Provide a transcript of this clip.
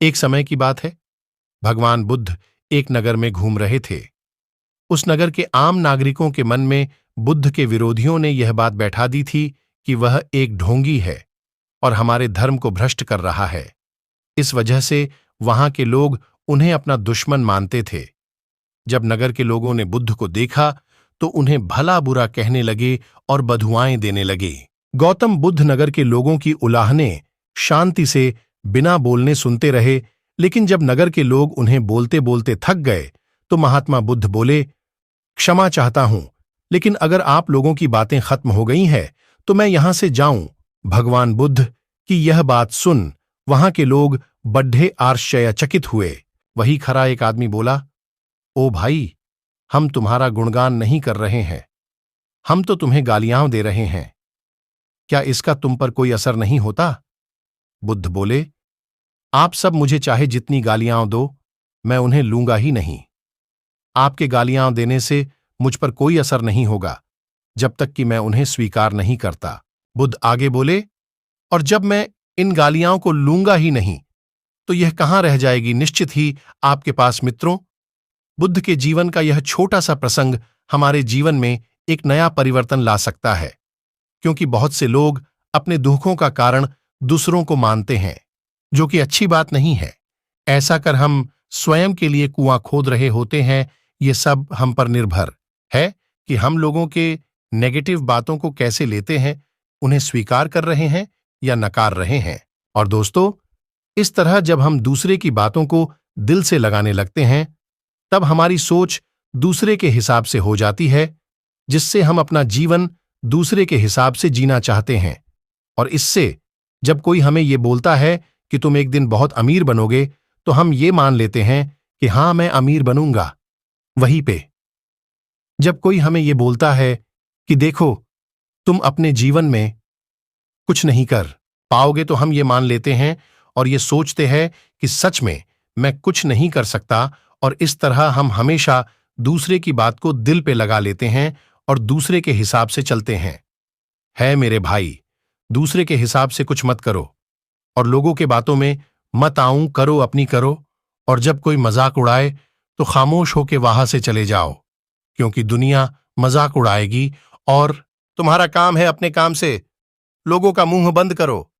एक समय की बात है, भगवान बुद्ध एक नगर में घूम रहे थे। उस नगर के आम नागरिकों के मन में बुद्ध के विरोधियों ने यह बात बैठा दी थी कि वह एक ढोंगी है और हमारे धर्म को भ्रष्ट कर रहा है। इस वजह से वहां के लोग उन्हें अपना दुश्मन मानते थे। जब नगर के लोगों ने बुद्ध को देखा तो उन्हें भला बुरा कहने लगे और बधुआएं देने लगे। गौतम बुद्ध नगर के लोगों की उलाहने शांति से बिना बोलने सुनते रहे, लेकिन जब नगर के लोग उन्हें बोलते बोलते थक गए तो महात्मा बुद्ध बोले, क्षमा चाहता हूं, लेकिन अगर आप लोगों की बातें खत्म हो गई हैं तो मैं यहां से जाऊं। भगवान बुद्ध की यह बात सुन वहां के लोग बड्ढे आश्चर्यचकित हुए। वही खरा एक आदमी बोला, ओ भाई, हम तुम्हारा गुणगान नहीं कर रहे हैं, हम तो तुम्हें गालियां दे रहे हैं। क्या इसका तुम पर कोई असर नहीं होता? बुद्ध बोले, आप सब मुझे चाहे जितनी गालियां दो, मैं उन्हें लूंगा ही नहीं। आपके गालियां देने से मुझ पर कोई असर नहीं होगा जब तक कि मैं उन्हें स्वीकार नहीं करता। बुद्ध आगे बोले, और जब मैं इन गालियां को लूंगा ही नहीं तो यह कहां रह जाएगी निश्चित ही आपके पास मित्रों। बुद्ध के जीवन का यह छोटा सा प्रसंग हमारे जीवन में एक नया परिवर्तन ला सकता है, क्योंकि बहुत से लोग अपने दुखों का कारण दूसरों को मानते हैं, जो कि अच्छी बात नहीं है। ऐसा कर हम स्वयं के लिए कुआं खोद रहे होते हैं। ये सब हम पर निर्भर है कि हम लोगों के नेगेटिव बातों को कैसे लेते हैं, उन्हें स्वीकार कर रहे हैं या नकार रहे हैं। और दोस्तों, इस तरह जब हम दूसरे की बातों को दिल से लगाने लगते हैं तब हमारी सोच दूसरे के हिसाब से हो जाती है, जिससे हम अपना जीवन दूसरे के हिसाब से जीना चाहते हैं। और इससे जब कोई हमें ये बोलता है कि तुम एक दिन बहुत अमीर बनोगे तो हम ये मान लेते हैं कि हां, मैं अमीर बनूंगा। वहीं पे जब कोई हमें ये बोलता है कि देखो, तुम अपने जीवन में कुछ नहीं कर पाओगे, तो हम ये मान लेते हैं और ये सोचते हैं कि सच में मैं कुछ नहीं कर सकता। और इस तरह हम हमेशा दूसरे की बात को दिल पे लगा लेते हैं और दूसरे के हिसाब से चलते हैं। है मेरे भाई, दूसरे के हिसाब से कुछ मत करो और लोगों के बातों में मत आऊं, करो अपनी करो। और जब कोई मजाक उड़ाए तो खामोश होके वहां से चले जाओ, क्योंकि दुनिया मजाक उड़ाएगी और तुम्हारा काम है अपने काम से लोगों का मुंह बंद करो।